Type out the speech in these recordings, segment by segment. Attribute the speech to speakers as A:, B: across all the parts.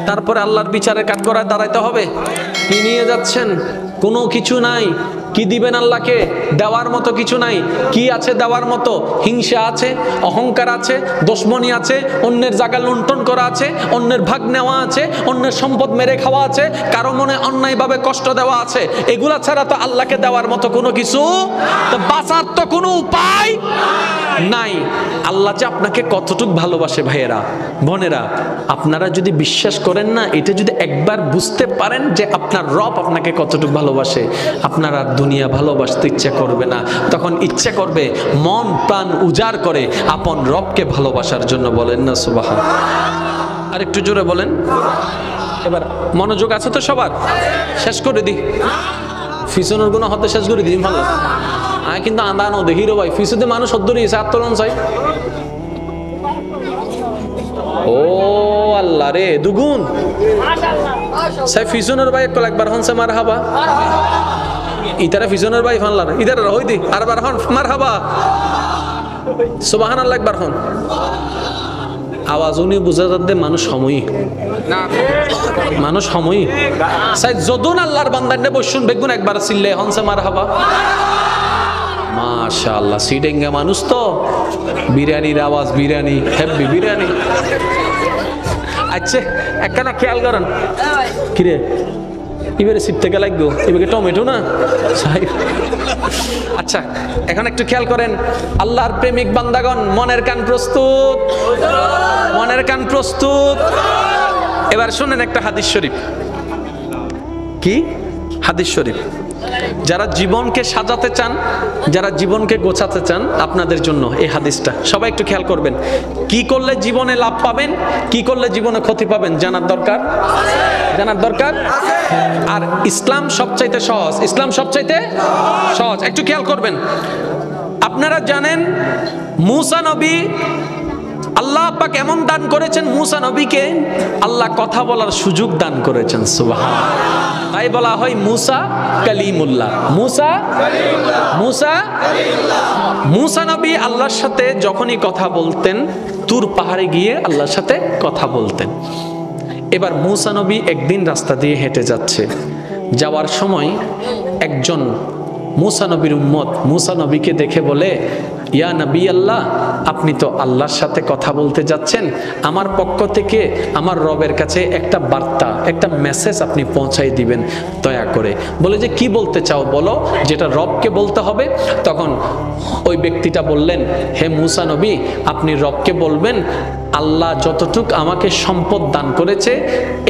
A: তারপরে আল্লাহর বিচারের কাঠগড়ায় দাঁড়াইতে হবে। কি নিয়ে যাচ্ছেন? কোনো কিছু নাই। কি দিবেন আল্লাহকে? দেওয়ার মতো কিছু নাই। কি আছে দেওয়ার মতো? হিংসা আছে, অহংকার আছে, দুশমনি আছে, অন্যের জায়গা লুণ্ঠন করা আছে, অন্যের ভাগ নেওয়া আছে, অন্যের সম্পদ মেরে খাওয়া আছে, কারো মনে অন্যায়ভাবে কষ্ট দেওয়া আছে। এগুলা ছাড়া তো আল্লাহকে দেওয়ার মতো কোনো কিছু, তো বাঁচার তো কোনো উপায় নাই। আল্লাহ যে আপনাকে কতটুকু ভালোবাসে ভাইয়েরা বোনেরা, আপনারা যদি বিশ্বাস করেন না, এটা যদি একবার বুঝতে পারেন যে আপনার রব আপনাকে কতটুকু ভালোবাসে, আপনার আর দুনিয়া ভালোবাসতে ইচ্ছা করবে না। তখন ইচ্ছা করবে মন প্রাণ উজাড় করে আপন রবকে ভালোবাসার জন্য। বলেন না সুবহান। আর একটু জোরে বলেন। এবার মনোযোগ আছে তো সবার? শেষ করে দিই, ফিসনের গুণ হতে শেষ করে দিই। ভালো কিন্তু আন্দানো দেখি রে ভাই, ফিসুতে মানুষ সদ্দরিয়েছে আত্মলন চাই। ও আল্লাহ রে, দুগুণ সাই ফিসনের ভাই একবার হনছে মার হাবা। ইতারা ফিসনের ভাই ফানলার ইতারা হই দি আর বার হন মার হাবা সুবহানাল্লাহ একবার হন। আওয়াজ উনি বুঝা যাচ্ছে মানুষ সময়ই, মানুষ সময়ই সাই যদুন আল্লাহর বান্দানে বসুন বেগুন একবার চিল্লে হনছে মার হাবা। মাশাআল্লাহ, সিডেঙ্গা মানুষ তো। বিরিয়ানির আওয়াজ, বিরিয়ানি, হেভি বিরিয়ানি। আচ্ছা একখানা খেয়াল করেন। কিরে এবারে সিট থেকে লাগবো, এবারে টমেটো না। আচ্ছা এখন একটু খেয়াল করেন, আল্লাহর প্রেমিক বান্দাগণ মনের কান প্রস্তুত, মনের কান প্রস্তুত। এবার শুনেন একটা হাদিস শরীফ। কি হাদিস শরীফ? যারা জীবনকে সাজাতে চান, যারা জীবনকে গোছাতে চান, আপনাদের জন্য এই হাদিসটা। সবাই একটু খেয়াল করবেন। কি করলে জীবনে লাভ পাবেন, কি করলে জীবনে ক্ষতি পাবেন জানার দরকার, জানার দরকার। আর ইসলাম সবচাইতে সহজ, ইসলাম সবচাইতে সহজ। একটু খেয়াল করবেন। আপনারা জানেন মুসা নবী, আল্লাহ পাক এমন দান করেছেন মুসা নবীকে, আল্লাহ কথা বলার সুযোগ দান করেছেন। সুবহানাল্লাহ। তাই বলা হয় মুসা কালিমুল্লাহ। মুসা মুসা মুসা নবী আল্লাহর সাথে যখনই কথা বলতেন, তুর পাহাড়ে গিয়ে আল্লাহর সাথে কথা বলতেন। এবার মুসা নবী একদিন রাস্তা দিয়ে হেঁটে যাচ্ছে, যাওয়ার সময় একজন মুসা নবীর উম্মত মুসা নবীকে দেখে বলে, ইয়া নবী আল্লাহ, আপনি তো আল্লাহর সাথে কথা বলতে যাচ্ছেন, আমার পক্ষ থেকে আমার রবের কাছে একটা বার্তা, একটা মেসেজ আপনি পৌঁছাই দিবেন দয়া করে। বলে যে কি বলতে চাও বলো, যেটা রবকে বলতে হবে। তখন ওই ব্যক্তিটা বললেন, হে মুসা নবী, আপনি রবকে বলবেন আল্লাহ যতটুক আমাকে সম্পদ দান করেছে,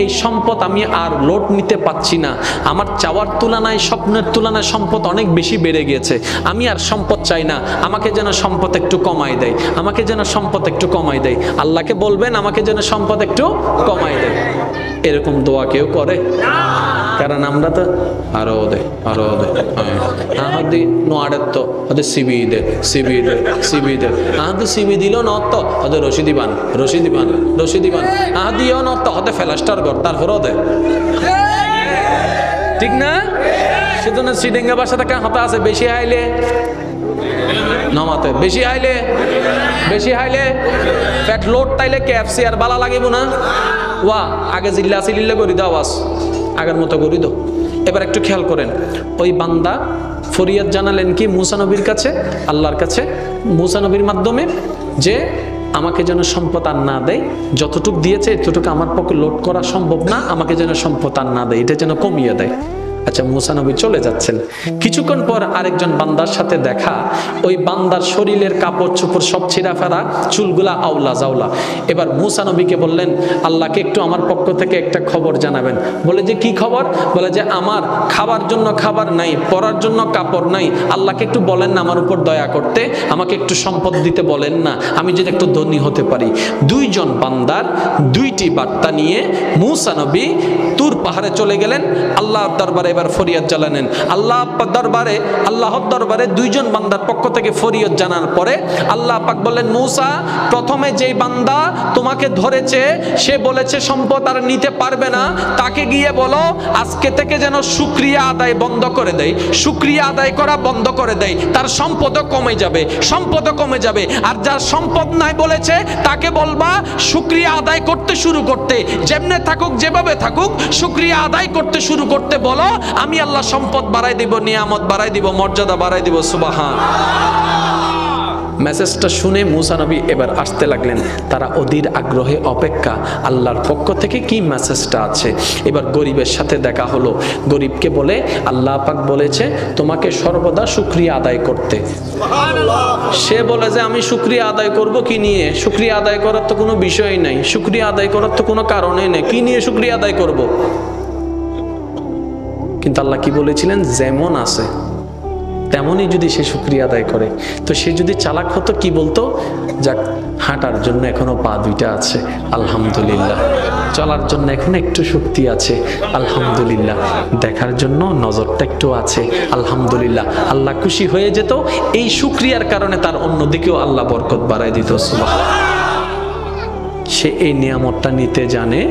A: এই সম্পদ আমি আর লোড নিতে পাচ্ছি না। আমার চাওয়ার তুলনায়, স্বপ্নের তুলনায় সম্পদ অনেক বেশি বেড়ে গিয়েছে। আমি আর সম্পদ চাই না, আমাকে যেন সম্পদ একটু কমাই দেয়, আমাকে যেন সম্পদ একটু কমাই দেয়। আল্লাহকে বলবেন আমাকে যেন সম্পদ একটু কমাই দেয়। এরকম দোয়া কেউ করে? কারণ আমরা তো আরো দে আরো দে আহাদি নোয়াড়ের তো ওদের সিবি দে সিবি দে সিবি দে আহাদি সিবি দিল নত ওদের রশিদি বান রশিদি বান রশিদি বান আহাদিও নত হতে ফেলাস্টার কর তারপরও দে। ঠিক না? সেজন্য সিডেঙ্গা বাসা থেকে হতা আছে, বেশি আইলে নমাতে, বেশি আইলে বেশি আইলে ফ্যাট লোড তাইলে কেএফসি আর বালা লাগিব না। ওয়া আগে জিল্লা সিলিল্লা করি দাও, আওয়াজ আগের মতো করি দাও। এবার একটু খেয়াল করেন, ওই বান্দা ফরিয়াদ জানালেন কি মুসা নবীর কাছে, আল্লাহর কাছে মুসা নবীর মাধ্যমে, যে আমাকে যেন সম্পদ আর না দেয়, যতটুকু দিয়েছে এতটুকু আমার পক্ষে লোড করা সম্ভব না, আমাকে যেন সম্পদ আর না দেয়, এটা যেন কমিয়ে দেয়। আচ্ছা মুসা নবী চলে যাচ্ছেন, কিছুক্ষণ পর আরেকজন বান্দার সাথে দেখা। ওই বান্দার শরীরের কাপড় চোপড় সব ছিঁড়া ফেরা, চুলগুলা আউলা জাউলা। এবার মুসা নবীকে বললেন, আল্লাহকে একটু আমার পক্ষ থেকে একটা খবর জানাবেন। বলে যে কি খবর? বলে যে আমার খাবার জন্য খাবার নাই, পরার জন্য কাপড় নাই, আল্লাহকে একটু বলেন না আমার উপর দয়া করতে, আমাকে একটু সম্পদ দিতে বলেন না, আমি যদি একটু ধনী হতে পারি। দুইজন বান্দার দুইটি বার্তা নিয়ে মুসা নবী তুর পাহাড়ে চলে গেলেন, আল্লাহর দরবারে এবার ফরিয়াদ জানালেন আল্লাহর দরবারে দুইজন বান্দার পক্ষ থেকে ফরিয়াদ জানার পরে আল্লাহ পাক বললেন, মূসা, প্রথমে যেই বান্দা তোমাকে ধরেছে সে বলেছে সম্পদ আর নিতে পারবে না, তাকে গিয়ে বলো আজকে থেকে যেন শুকরিয়া আদায় বন্ধ করে দেয়, শুকরিয়া আদায় করা বন্ধ করে দেয়, তার সম্পদও কমে যাবে। আর যার সম্পদ নাই বলেছে তাকে বলবা শুকরিয়া আদায় করতে শুরু করতে, যেমনে থাকুক যেভাবে থাকুক শুকরিয়া আদায় করতে শুরু করতে বলো, আমি আল্লাহ সম্পদ বাড়াই দিব, নিয়ামত বাড়াই দিব, মর্যাদা বাড়াই দিব। সুবহান। মেসেজটা শুনে মূসা নবী এবার আসতে লাগলেন। তারা অধীর আগ্রহে অপেক্ষা আল্লাহর পক্ষ থেকে কি মেসেজটা আছে। এবার গরিবের সাথে দেখা হলো। গরিবকে বলে আল্লাহ পাক বলেছে তোমাকে সর্বদা শুকরিয়া আদায় করতে। সে বলে যে আমি শুকরিয়া আদায় করব কি নিয়ে? শুকরিয়া আদায় করার তো কোনো বিষয়ই নাই, শুকরিয়া আদায় করার তো কোনো কারণই নেই, কি নিয়ে শুকরিয়া আদায় করব? কিন্তু আল্লাহ কি বলেছিলেন, যেমন আছে তেমনই যদি সে শুকরিয়া আদায় করে। তো সে যদি চালাক হতো কি বলতো, যাক হাঁটার জন্য এখনো পা দুইটা আছে আলহামদুলিল্লাহ, চলার জন্য এখনো একটু শক্তি আছে আলহামদুলিল্লাহ, দেখার জন্য নজরটা একটু আছে আলহামদুলিল্লাহ। আল্লাহ খুশি হয়ে যেত, এই শুকরিয়ার কারণে তার অন্যদিকেও আল্লাহ বরকত বাড়ায় দিত। সুবহানাল্লাহ। সে এই নিয়ামতটা নিতে জানে।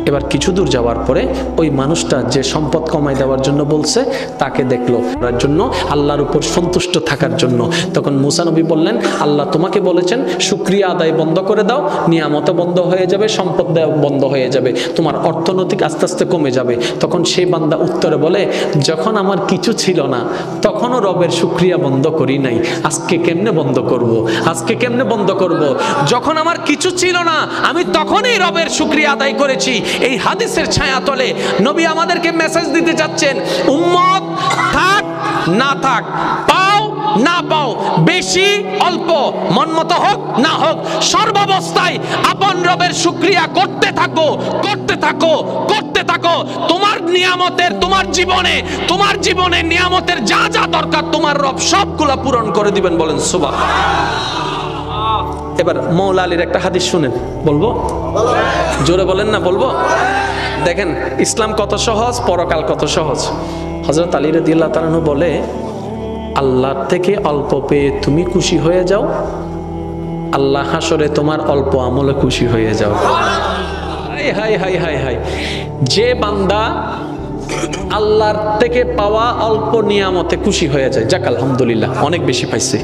A: এবার কিছু দূর যাওয়ার পরে ওই মানুষটা যে সম্পদ কমাই দেওয়ার জন্য বলছে তাকে দেখলো, তার জন্য আল্লাহর উপর সন্তুষ্ট থাকার জন্য। তখন মূসা নবী বললেন, আল্লাহ তোমাকে বলেছেন শুকরিয়া আদায় বন্ধ করে দাও, নিয়ামত বন্ধ হয়ে যাবে, সম্পদ দেওয়া বন্ধ হয়ে যাবে, তোমার অর্থনৈতিক আস্তে আস্তে কমে যাবে। তখন সেই বান্দা উত্তরে বলে, যখন আমার কিছু ছিল না তখনও রবের শুকরিয়া বন্ধ করি নাই, আজকে কেমনে বন্ধ করব? যখন আমার কিছু ছিল না আমি তখনই রবের শুকরিয়া আদায় করেছি। এই হাদিসের ছায়া তলে নবী আমাদেরকে মেসেজ দিতে যাচ্ছেন, উম্মত থাক না থাক, পাও না পাও, বেশি অল্প, মন মতো হোক না হোক, সর্বাবস্থায় আপন রবের শুকরিয়া করতে থাকো। তোমার নিয়ামতের, তোমার জীবনে নিয়ামতের যা যা দরকার তোমার রব সবগুলা পূরণ করে দিবেন। বলেন সুবহানাল্লাহ। এবার মৌলা আলীর একটা হাদিস শুনেন, বলবো? জোরে বলেন না, বলবো? দেখেন ইসলাম কত সহজ, পরকাল কত সহজ। হযরত আলী রাদিয়াল্লাহু তাআলা আনহু বলে, আল্লাহর থেকে অল্প পেয়ে তুমি খুশি হয়ে যাও, আল্লাহ হাসরে তোমার অল্প আমলে খুশি হয়ে যাও। হাই, যে বান্দা আল্লাহর থেকে পাওয়া অল্প নিয়ামতে খুশি হয়ে যায়, যাক আলহামদুলিল্লাহ অনেক বেশি পাইছে,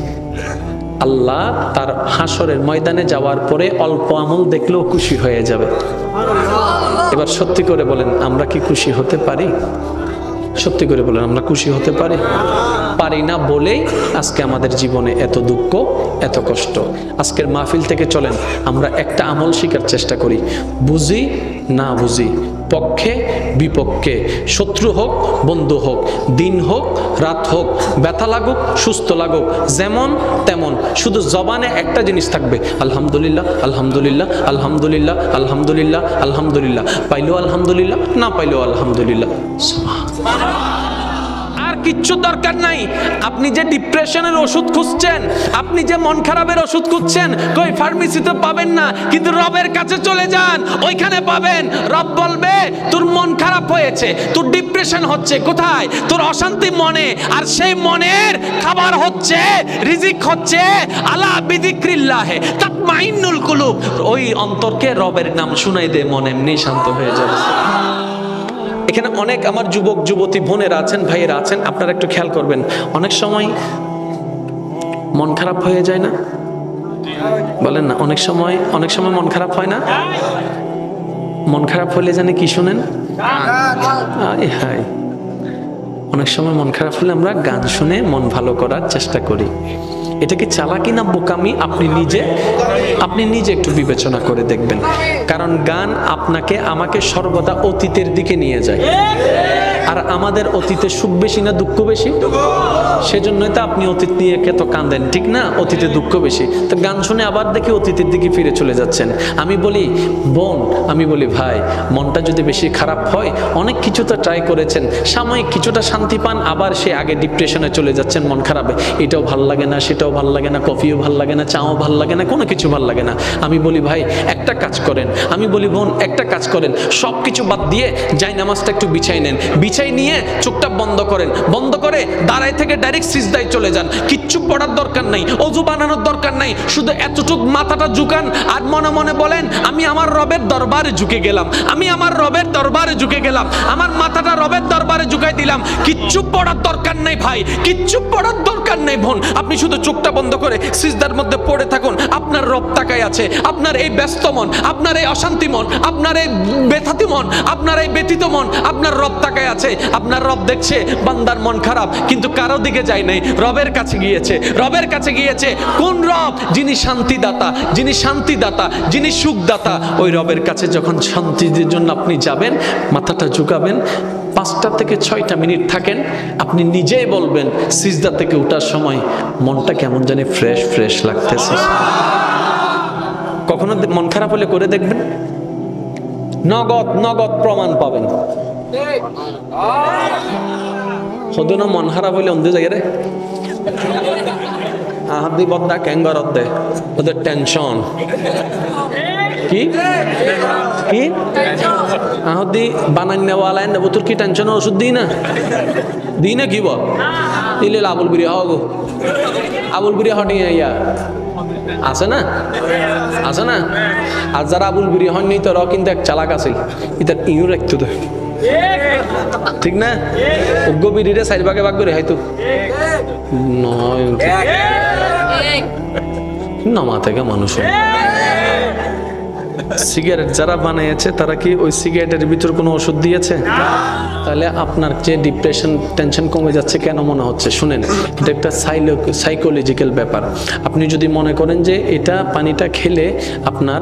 A: আল্লাহ তার হাসরের ময়দানে যাওয়ার পরে অল্প আমল দেখলেও খুশি হয়ে যাবে। এবার সত্যি করে বলেন, আমরা কি খুশি হতে পারি? সত্যি করে বলেন, আমরা খুশি হতে পারি না বলেই আজকে আমাদের জীবনে এত দুঃখ, এত কষ্ট। আজকের মাহফিল থেকে চলেন আমরা একটা আমল শিখার চেষ্টা করি, বুঝি না বুঝি, পক্ষে বিপক্ষে, শত্রু হোক বন্ধু হোক, দিন হোক রাত হোক, ব্যথা লাগুক সুস্থ লাগুক, যেমন তেমন, শুধু জবানে একটা জিনিস থাকবে, আলহামদুলিল্লাহ আলহামদুলিল্লাহ আলহামদুলিল্লাহ আলহামদুলিল্লাহ আলহামদুলিল্লাহ, পাইলেও আলহামদুলিল্লাহ, না পাইলেও আলহামদুলিল্লাহ। আর কিচ্ছু দরকার নাই। আপনি যে ডিপ্রেশনের ওষুধ খুঁজছেন, আপনি যে মন খারাপের ওষুধ খুঁজছেন, কই ফার্মেসিতে পাবেন না, কিন্তু রবের কাছে চলে যান, ওইখানে পাবেন। রব বলবে তোর মন খারাপ হয়েছে, তোর ডিপ্রেশন হচ্ছে, কোথায়? তোর অশান্তি মনে। আর সেই মনের খাবার হচ্ছে, রিজিক হচ্ছে আলা বিযিক্রিল্লাহে তাতমাইন্নুল কুলুব। ওই অন্তরকে রবের নাম শুনাই দে, মন এমনি শান্ত হয়ে যাবে। এখানে অনেক আমার যুবক যুবতী বোনেরা আছেন, ভাইয়েরা আছেন, আপনারা একটু খেয়াল করবেন, অনেক সময় মন খারাপ হয়ে যায় না? বলেন না, অনেক সময় মন খারাপ হয় না? মন খারাপ হলে জানে কি শুনেন? অনেক সময় মন খারাপ হলে আমরা গান শুনে মন ভালো করার চেষ্টা করি। এটা কি চালাকি না বোকামি? আপনি নিজে একটু বিবেচনা করে দেখবেন। কারণ গান আপনাকে আমাকে সর্বদা অতীতের দিকে নিয়ে যায়। আর আমাদের অতীতে সুখ বেশি না দুঃখ বেশি? সেজন্যই তো আপনি অতীত নিয়ে কত কাঁদেন, ঠিক না? অতীতে দুঃখ বেশি, তো গান শুনে আবার দেখি অতীতের দিকে ফিরে চলে যাচ্ছেন। আমি বলি বোন, আমি বলি ভাই, মনটা যদি বেশি খারাপ হয়, অনেক কিছু তো ট্রাই করেছেন, সাময়িক কিছুটা শান্তি পান, আবার সে আগে ডিপ্রেশনে চলে যাচ্ছেন, মন খারাপে, এটাও ভাল লাগে না, সেটাও ভাল লাগে না, কফিও ভাল লাগে না, চাও ভাল লাগে না, কোনো কিছু ভালো লাগে না। আমি বলি ভাই একটা কাজ করেন, আমি বলি বোন একটা কাজ করেন, সব কিছু বাদ দিয়ে যাই নামাজটা একটু বিছাই নেন, বিছাই নিয়ে চোখটা বন্ধ করেন, বন্ধ করে দাঁড়ায় থেকে ডাইরেক্ট সিজদায় চলে যান। কিচ্ছু পড়ার দরকার নাই, অজু বানানোর দরকার নাই, শুধু এতটুক মাথাটা ঝুকান আর মনে মনে বলেন আমি আমার রবের দরবারে ঝুঁকে গেলাম, আমি আমার রবের দরবারে ঝুঁকে গেলাম, আমার মাথাটা রবের দরবারে ঝুঁকাই দিলাম। কিচ্ছু পড়ার দরকার নেই ভাই, কিচ্ছু পড়ার দরকার নেই বোন, আপনি শুধু চোখটা বন্ধ করে সিজদার মধ্যে পড়ে থাকুন। আপনার রব তাকায় আছে, আপনার এই ব্যস্ত মন, আপনার এই অশান্তি মন, আপনার এই ব্যথাতি মন, আপনার এই ব্যথিত মন, আপনার রব তাকায় আছে। আপনার রব দেখছে বান্দার মন খারাপ, কিন্তু কারো দিকে যায় নাই, রবের কাছে গিয়েছে, রবের কাছে গিয়েছে। কোন রব? যিনি শান্তিদাতা, যিনি শান্তিদাতা, যিনি সুখদাতা। ওই রবের কাছে যখন শান্তির জন্য আপনি যাবেন, মাথাটা ঝুঁকাবেন, 5টা থেকে 6টা মিনিট থাকেন, আপনি নিজেই বলবেন সিজদা থেকে ওঠার সময় মনটা কেমন জানি ফ্রেশ ফ্রেশ লাগতেছে। কখনো মন খারাপ হলে করে দেখবেন, নগদ নগদ প্রমাণ পাবেন। হতো না মন খারাপ হইলে অন্ধ জায়গায় রে আহাদি বদ্দা ক্যাঙ্গার দে, ওদের টেনশন কি কি আহদি বানান্নেওয়ালা নেবো, তোর কি টেনশনের ওষুধ দিই না কি বল দিলে আবুল বিরিয়া হগো, আবুল বিরিয়া হটিয়ে ইয়া আছে না, আছে না। আর যারা আবুল বিরিয়া হননি তো কিন্তু এক চালাক আছে, এটা ইউ রাখতো তো ঠিক না, অজ্ঞ বিড়িরে 4 ভাগে ভাগ করে হয়তো নয় নামা থেকে মানুষ। সিগারেট যারা বানিয়েছে তারা কি ওই সিগারেটের ভিতর কোনো ওষুধ দিয়েছে? তাহলে আপনার যে ডিপ্রেশন টেনশন কমে যাচ্ছে কেন মনে হচ্ছে? শুনেন, এটা একটা সাইকোলজিক্যাল ব্যাপার। আপনি যদি মনে করেন যে এটা পানিটা খেলে আপনার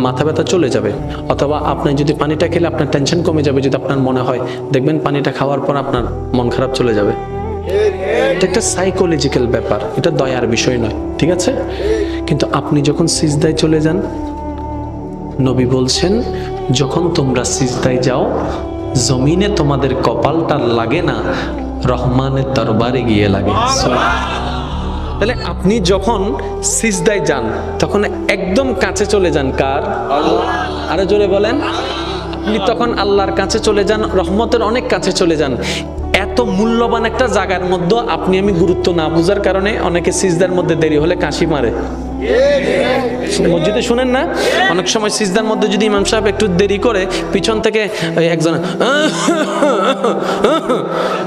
A: মাথা ব্যথা চলে যাবে, অথবা আপনি যদি পানিটা খেলে আপনার টেনশন কমে যাবে, যদি আপনার মনে হয়, দেখবেন পানিটা খাওয়ার পর আপনার মন খারাপ চলে যাবে। এটা একটা সাইকোলজিক্যাল ব্যাপার, এটা দয়ার বিষয় নয়, ঠিক আছে? কিন্তু আপনি যখন সিজদায় চলে যান, নবী বলছেন যখন তোমরা সিজদায় যাও জমিনে তোমাদের কপালটা লাগে না, রহমানের দরবারে গিয়ে লাগে। তাহলে আপনি যখন সিজদায় যান তখন একদম কাছে চলে যান কার? আরো জোরে বলেন। আপনি তখন আল্লাহর কাছে চলে যান, রহমতের অনেক কাছে চলে যান। এত মূল্যবান একটা জায়গার মধ্যে আপনি আমি গুরুত্ব না বুঝার কারণে অনেকে সিজদার মধ্যে দেরি হলে কাশি মারে। মসজিদে শুনেন না, অনেক সময় সিজদার মধ্যে যদি ইমাম সাহেব একটু দেরি করে, পিছন থেকে একজন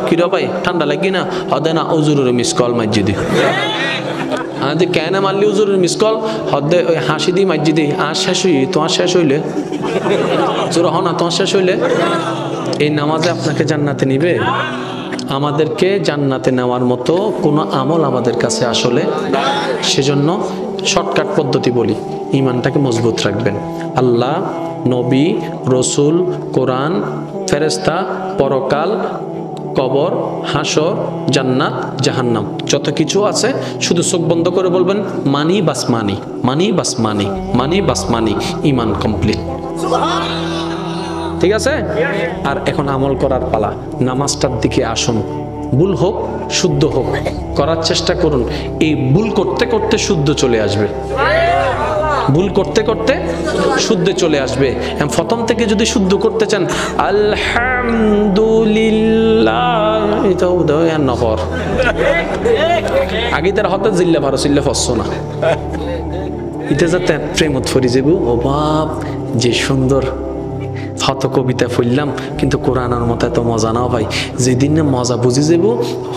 A: কিরা ভাই ঠান্ডা লাগি না, হদে না উজুরের মিস কল মসজিদে, যে কেন মারলি উজুরের মিস কল, হদে ওই হাসি দি মসজিদে আর শেষ হই, তোমার শেষ হইলে জোর হ না, তোমার শেষ হইলে এই নামাজে আপনাকে জান্নাতে নিবে? আমাদেরকে জান্নাতে নেওয়ার মতো কোনো আমল আমাদের কাছে আসলে, সেজন্য শর্টকাট পদ্ধতি বলি, ঈমানটাকে মজবুত রাখবেন। আল্লাহ, নবী, রসুল, কোরআন, ফেরেশতা, পরকাল, কবর, হাসর, জান্নাত, জাহান্নাম, যত কিছু আছে শুধু চোখ বন্ধ করে বলবেন মানি বাস মানি, মানি বাস মানি, মানি বাস মানি, ঈমান কমপ্লিট। ঠিক আছে? আর এখন আমল করার পালা। নামাজটার দিকে আসুন, ভুল হোক শুদ্ধ হোক করার চেষ্টা করুন। এই ভুল করতে করতে শুদ্ধ চলে আসবে, ভুল করতে করতে শুদ্ধ চলে আসবে। প্রথম থেকে যদি শুদ্ধ করতে চান, আলহামদুলিল্লাহ, এটা উদয় আর নহর আগে তার হতে জিল্লা ভারো চিল্লা ফসছো না, এটা যাতে প্রেমত ফরি যাবো। ও বাপ, যে সুন্দর হত কবিতা ফুললাম, কিন্তু কোরআনের মতো এত মজা না ভাই। যেদিন না মজা বুঝি যাব,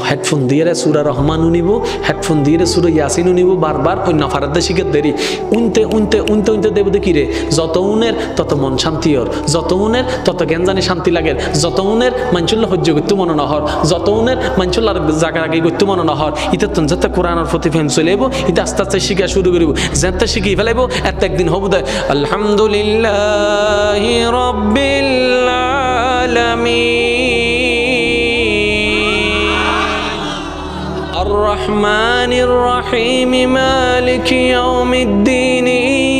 A: হেডফোন দিয়ে সুরা রহমান উনিব, হেডফোন দিয়ে সুরা ইয়াসিন উনিব, বারবার ওই নফারাতে শিখে দেরি উনতে উনতে উনতে উনতে দেব দেখিরে, যত উনের তত মন শান্তি হর, যত উনের তত জ্ঞান জানি শান্তি লাগে, যত উনের মাঞ্চুল্লাহ সহ্য করতে মনে নহর, যত উনের মাঞ্চুল্লার জায়গা আগে করতে মনে নহর। ইটা তো যাতে কোরআনের প্রতি ফেম চলে যাবো, এটা আস্তে আস্তে শিখা শুরু করিব, যাতে শিখি ফেলাইব, এত একদিন হবো দেয় আলহামদুলিল্লাহ রব্বিল আলামিন আর রহমানির রহিম মালিকি ইয়াউমিদ্দিন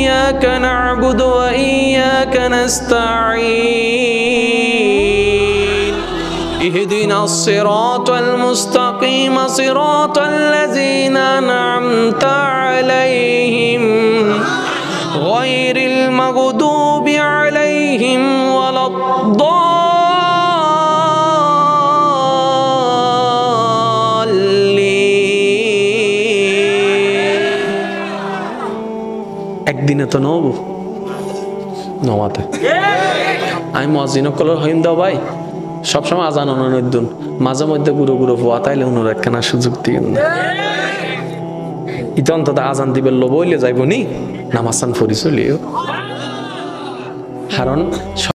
A: ইয়াকা না'বুদু ওয়া ইয়াকা নাস্তাঈন ইহদিনাস সিরাতাল মুস্তাকিম সিরাতাল লাযিনা আন'আমতা আলাইহিম গায়রিল মাগদুবি আলাইহিম ওয়ালাদ-দাল্লিন। একদিনে তো নবো নমাতে আমি মুয়াজ্জিনক কলর হইম দাও ভাই সবসময় আজান অনুদ্দুন মাঝে মধ্যে গুরু গুরু পোয়া তাইলে অনুর একখানা সুযোগ দিন না ইতো অন্তত আজান দিবেন লো বইলে যাইব নি নামাজ পড়ি চলিও কারণ